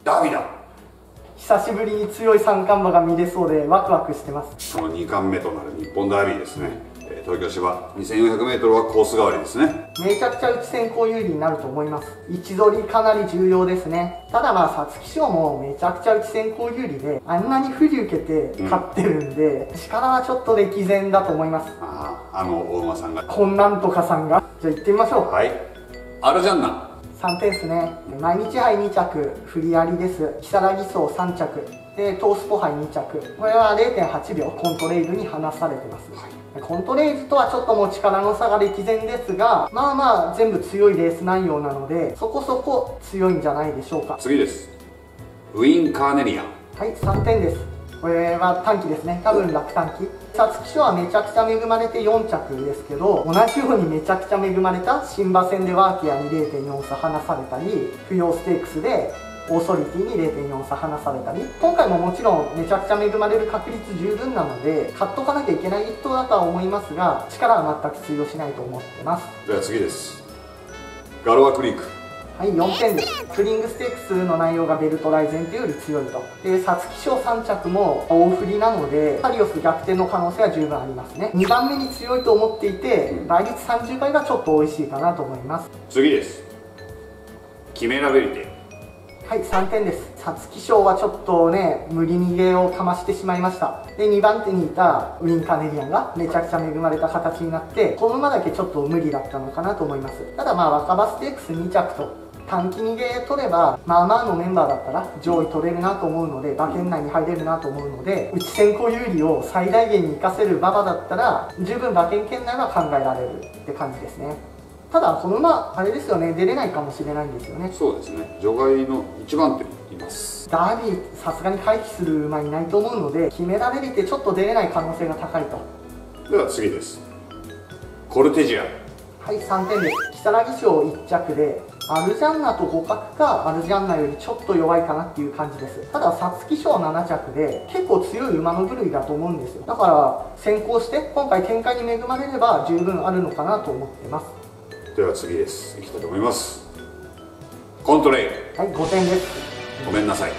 ダービーだ。久しぶりに強い三冠馬が見れそうでワクワクしてます。その2冠目となる日本ダービーですね。東京芝 2400m はコース代わりですね。めちゃくちゃ内先行有利になると思います。位置取りかなり重要ですね。ただまあ皐月賞もめちゃくちゃ内先行有利で、あんなに不利受けて勝ってるんで、力はちょっと歴然だと思います。大馬さんがこんなんとかさんが。じゃあ行ってみましょう。はい、アルジャンナ3点ですね。毎日杯2着、振りありです。如月荘3着。で、トースポ杯2着。これは 0.8 秒コントレイルに離されてます。はい、コントレイルとはちょっともう力の差が歴然ですが、まあまあ全部強いレース内容なので、そこそこ強いんじゃないでしょうか。次です。ウィン・カーネリアン。はい、3点です。これは短期ですね。多分楽短期。皐月賞はめちゃくちゃ恵まれて4着ですけど、同じようにめちゃくちゃ恵まれた新馬戦でワーキアに 0.4 差離されたり、不要ステークスでオーソリティに 0.4 差離されたり、今回ももちろんめちゃくちゃ恵まれる確率十分なので買っとかなきゃいけない一頭だとは思いますが、力は全く通用しないと思ってます。では次です。ガロアクリーク。はい、4点です。スプリングステークスの内容がベルトライ前提より強いと。で、皐月賞3着も大振りなので、カリオス逆転の可能性は十分ありますね。2番目に強いと思っていて、倍率30倍がちょっと美味しいかなと思います。次です。キメラベリテ。はい、3点です。皐月賞はちょっとね、無理逃げをかましてしまいました。で、2番手にいたウィン・カーネリアンがめちゃくちゃ恵まれた形になって、この馬だけちょっと無理だったのかなと思います。ただまあ、若葉ステークス2着と、短期逃げ取ればまあまあのメンバーだったら上位取れるなと思うので、馬券内に入れるなと思うので、内先行有利を最大限に活かせる馬場だったら十分馬券圏内は考えられるって感じですね。ただこの馬あれですよね、出れないかもしれないんですよね。そうですね、除外の1番手にいます。ダービーさすがに回避する馬いないと思うので、決められてちょっと出れない可能性が高いと。では次です。コルテジア。はい、3点です。如月賞1着でアルジャンナと互角か、アルジャンナよりちょっと弱いかなっていう感じです。ただ皐月賞7着で結構強い馬の部類だと思うんですよ。だから先行して今回展開に恵まれれば十分あるのかなと思ってます。では次です。いきたいと思います。コントレイル。はい、5点です。ごめんなさい。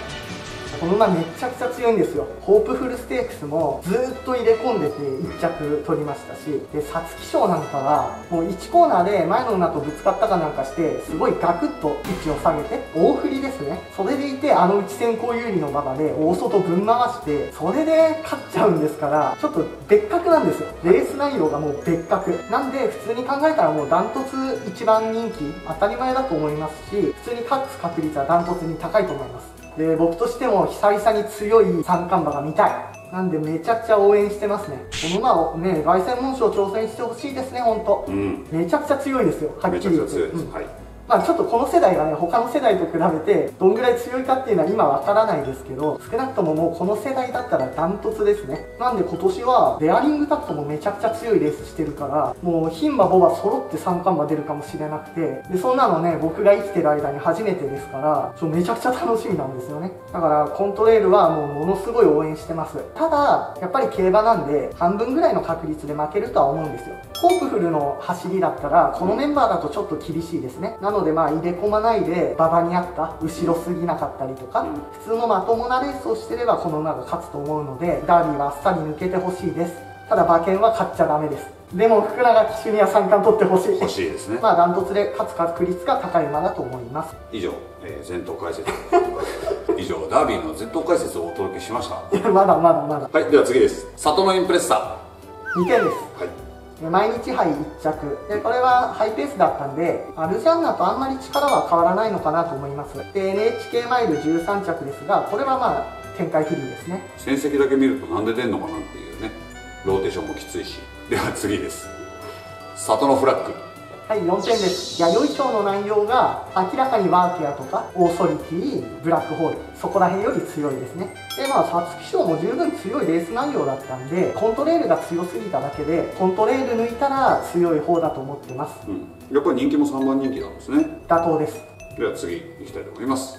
この馬めちゃくちゃ強いんですよ。ホープフルステークスもずっと入れ込んでて1着取りましたし、で皐月賞なんかはもう1コーナーで前の馬とぶつかったかなんかして、すごいガクッと位置を下げて大振りですね。それでいて内先行有利の馬場で大外ぶん回して、それで勝っちゃうんですから、ちょっと別格なんですよ。レース内容がもう別格なんで、普通に考えたらもうダントツ1番人気当たり前だと思いますし、普通に勝つ確率はダントツに高いと思います。で、僕としても久々に強い三冠馬が見たい。なんでめちゃくちゃ応援してますね。この馬をね、凱旋門賞挑戦してほしいですね、ほんと。めちゃくちゃ強いですよ、はっきり言って。めちゃくちゃ強いです。はい。まあちょっとこの世代がね、他の世代と比べてどんぐらい強いかっていうのは今わからないですけど、少なくとももうこの世代だったらダントツですね。なんで今年はデアリングタクトもめちゃくちゃ強いレースしてるから、もう牝馬牡馬揃って三冠馬出るかもしれなくて、でそんなのね、僕が生きてる間に初めてですから、めちゃくちゃ楽しみなんですよね。だからコントレールはもうものすごい応援してます。ただやっぱり競馬なんで半分ぐらいの確率で負けるとは思うんですよ。ホープフルの走りだったらこのメンバーだとちょっと厳しいですね。なのでまあ入れ込まないで馬場に合った後ろすぎなかったりとか、普通のまともなレースをしてればこの馬が勝つと思うので、ダービーはあっさり抜けてほしいです。ただ馬券は買っちゃダメです。でも福永騎手には三冠取ってほしい。欲しいですね。まあダントツで勝つ確率が高い馬だと思います。以上、前頭解説以上ダービーの前頭解説をお届けしました。いや、まだまだまだ。はい、では次です。里のインプレッサー2点です。はい。毎日杯1着で、これはハイペースだったんでアルジャンナとあんまり力は変わらないのかなと思います。で NHK マイル13着ですが、これはまあ展開不利ですね。戦績だけ見るとなんで出んのかなっていうね、ローテーションもきついし。では次です。里のフラッグ。はい、4点です。弥生賞の内容が明らかにワーキアとかオーソリティ、ブラックホール、そこら辺より強いですね。でまあ皐月賞も十分強いレース内容だったんで、コントレールが強すぎただけでコントレール抜いたら強い方だと思ってます。やっぱり人気も3番人気なんですね。妥当です。では次いきたいと思います。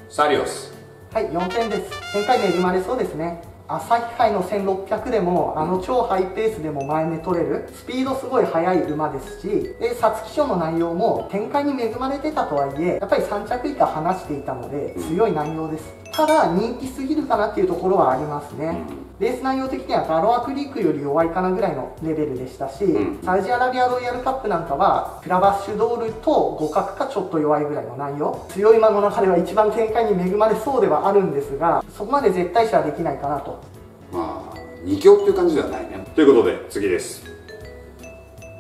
サリオス。はい、4点です。展開恵まれそうですね。朝日杯の1600でも超ハイペースでも前目取れるスピードすごい速い馬ですし、で皐月賞の内容も展開に恵まれてたとはいえやっぱり3着以下離していたので強い内容です。ただ人気すぎるかなっていうところはありますね。レース内容的にはガロアクリークより弱いかなぐらいのレベルでしたし、サウジアラビアロイヤルカップなんかはクラバッシュドールと互角かちょっと弱いぐらいの内容、強い馬の中では一番展開に恵まれそうではあるんですが、そこまで絶対視はできないかなと。まあ2強っていう感じではないね。ということで次です。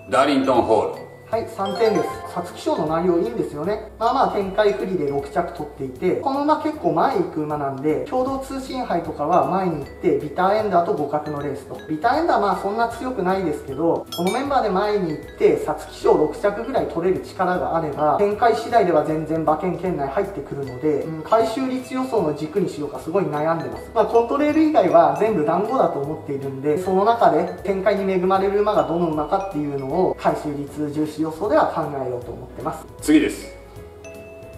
ダーリントンホール。はい、3点です。皐月賞の内容いいんですよね。まあまあ展開不利で6着取っていて、この馬結構前行く馬なんで、共同通信杯とかは前に行ってビターエンダーと互角のレースと。ビターエンダーはまあそんな強くないですけど、このメンバーで前に行って皐月賞6着ぐらい取れる力があれば、展開次第では全然馬券圏内入ってくるので、回収率予想の軸にしようかすごい悩んでます。まあコントレール以外は全部団子だと思っているんで、その中で展開に恵まれる馬がどの馬かっていうのを回収率重視予想では考えようと思ってます。次です。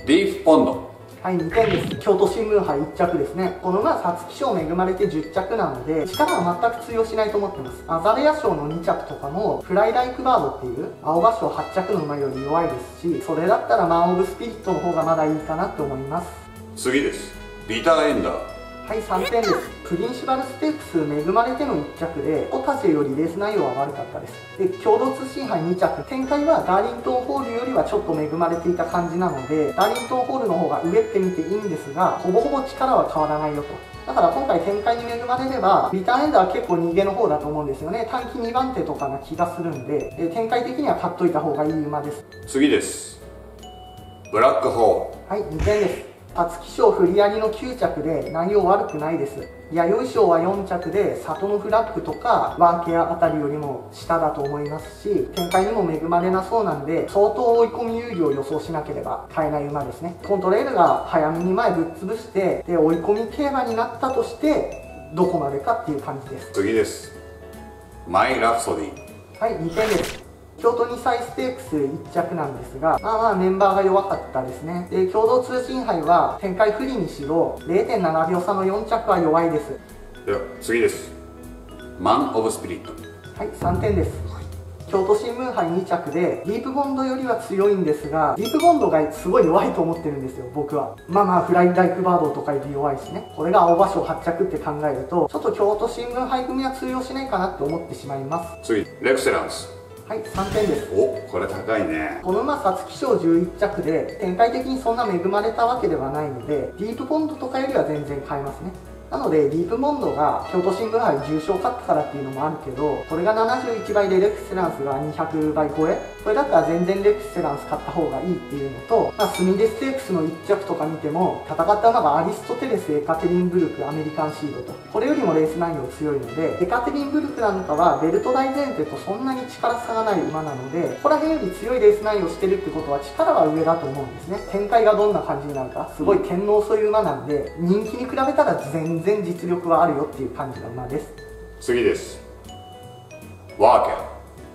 ディープポンド。はい、2点です。京都新聞杯1着ですね。この馬は皐月賞恵まれて10着なので力は全く通用しないと思ってます。アザレア賞の2着とかもフライライクバードっていう青葉賞8着の馬より弱いですし、それだったらマン・オブ・スピリットの方がまだいいかなって思います。次です。ビターエンダー。はい、3点です。プリンシパルステークス恵まれての1着でオタジェよりレース内容は悪かったです。で共同通信杯2着、展開はダーリントンホールよりはちょっと恵まれていた感じなのでダーリントンホールの方が上ってみていいんですが、ほぼほぼ力は変わらないよと。だから今回展開に恵まれればビターエンダーは結構逃げの方だと思うんですよね。短期2番手とかな気がするんで、展開的には買っといた方がいい馬です。次です。ブラックホール。はい、2点です。皐月賞振りありの9着で内容悪くないです。弥生賞は4着で里のフラッグとかワーケアあたりよりも下だと思いますし、展開にも恵まれなそうなんで相当追い込み有利を予想しなければ買えない馬ですね。コントレールが早めに前ぶっ潰してで追い込み競馬になったとしてどこまでかっていう感じです。次です。マイ・ラプソディ。はい、2点です。京都2歳ステークス1着なんですが、まあメンバーが弱かったですね。で共同通信杯は展開不利にしろ 0.7 秒差の4着は弱いです。では次です。マン・オブ・スピリット。はい、3点です。京都新聞杯2着でディープボンドよりは強いんですが、ディープボンドがすごい弱いと思ってるんですよ僕は。まあまあフライライクバードとかより弱いしね。これが青葉賞8着って考えるとちょっと京都新聞杯組は通用しないかなって思ってしまいます。次、レクセランス。はい、3点です。お、これ高いね。この馬皐月賞11着で展開的にそんな恵まれたわけではないのでディープボンドとかよりは全然買えますね。なのでディープボンドが京都新聞杯重賞勝ったからっていうのもあるけど、これが71倍でレクセランスが200倍超え、これだったら全然レクセランス買った方がいいっていうのと、スミレステークスの1着とか見ても戦った馬がアリストテレス、エカテリンブルク、アメリカンシードとこれよりもレース内容強いので、エカテリンブルクなんかはベルト大前提とそんなに力差がない馬なので、ここら辺より強いレース内容してるってことは力は上だと思うんですね。展開がどんな感じになるかすごい天皇そういう馬なんで、人気に比べたら全然実力はあるよっていう感じの馬です。次です。ワーケ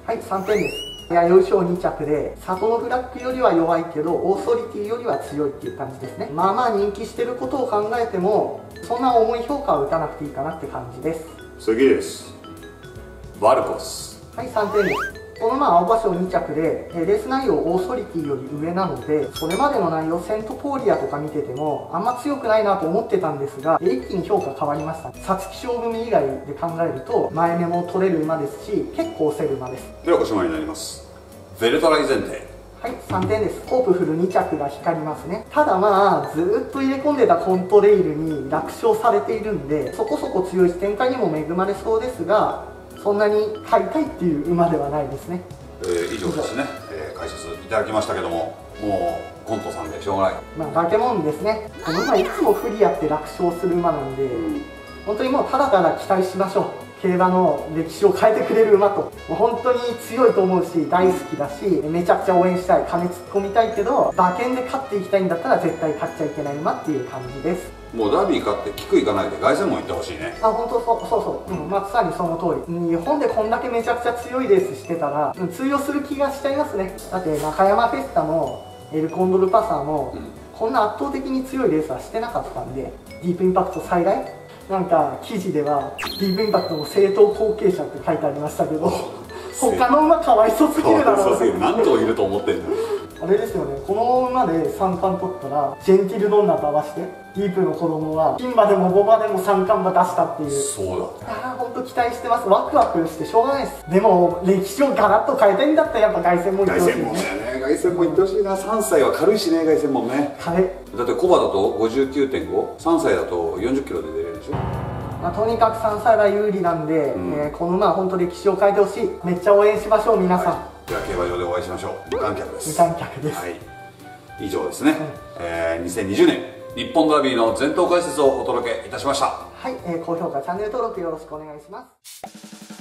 はい、3点です。弥生賞2着で里のフラッグよりは弱いけどオーソリティよりは強いっていう感じですね。まあまあ人気してることを考えてもそんな重い評価は打たなくていいかなって感じです。次です。バルコス。はい、3点です。この青葉賞2着でレース内容オーソリティより上なので、それまでの内容セントポーリアとか見ててもあんま強くないなと思ってたんですが、一気に評価変わりました。皐月賞組以外で考えると前目も取れる馬ですし結構押せる馬です。ではおしまいになります。ベルトライゼンテ。はい、3点です。ホープフル2着が光りますね。ただまあずーっと入れ込んでたコントレイルに楽勝されているんでそこそこ強いし展開にも恵まれそうですが、そんなに買いたいっていう馬ではないですね。以上ですね、解説いただきましたけども、もうコントさんでしょうがない。まあ化け物ですね。この馬いつも不利やって楽勝する馬なんで、本当にもうただただ期待しましょう。競馬の歴史を変えてくれる馬と、もう本当に強いと思うし大好きだしめちゃくちゃ応援したい、金突っ込みたいけど馬券で勝っていきたいんだったら絶対勝っちゃいけない馬っていう感じです。もうダービー勝ってキク行かないで凱旋門行ってほしいね。本当そう、まさにその通り。日本でこんだけめちゃくちゃ強いレースしてたら、通用する気がしちゃいますね。だって中山フェスタもエルコンドルパサーも、こんな圧倒的に強いレースはしてなかったんで、ディープインパクト再来なんか記事ではディープインパクトの正統後継者って書いてありましたけど、他の馬かわいそうすぎるだろう。何頭いると思ってんの。あれですよね、この馬で3冠取ったらジェンティルドンナと合わせてディープの子供は牝馬でも牡馬でも3冠馬出したっていう。そうだ。ああ、本当期待してます。ワクワクしてしょうがないです。でも歴史をガラッと変えたいんだったらやっぱ凱旋門行ってほしいね。凱旋門行ってほしいな。3歳は軽いしね、凱旋門ね。軽い。だってコバだと 59.5、3歳だと40キロで出れるでしょ。まあ、とにかく3歳は有利なんで、この馬は本当歴史を変えてほしい。めっちゃ応援しましょう皆さん。では競馬場でお会いしましょう。無観客です。無観客です。はい、以上ですね、2020年日本ダービーの全頭解説をお届けいたしました。はい、高評価チャンネル登録よろしくお願いします。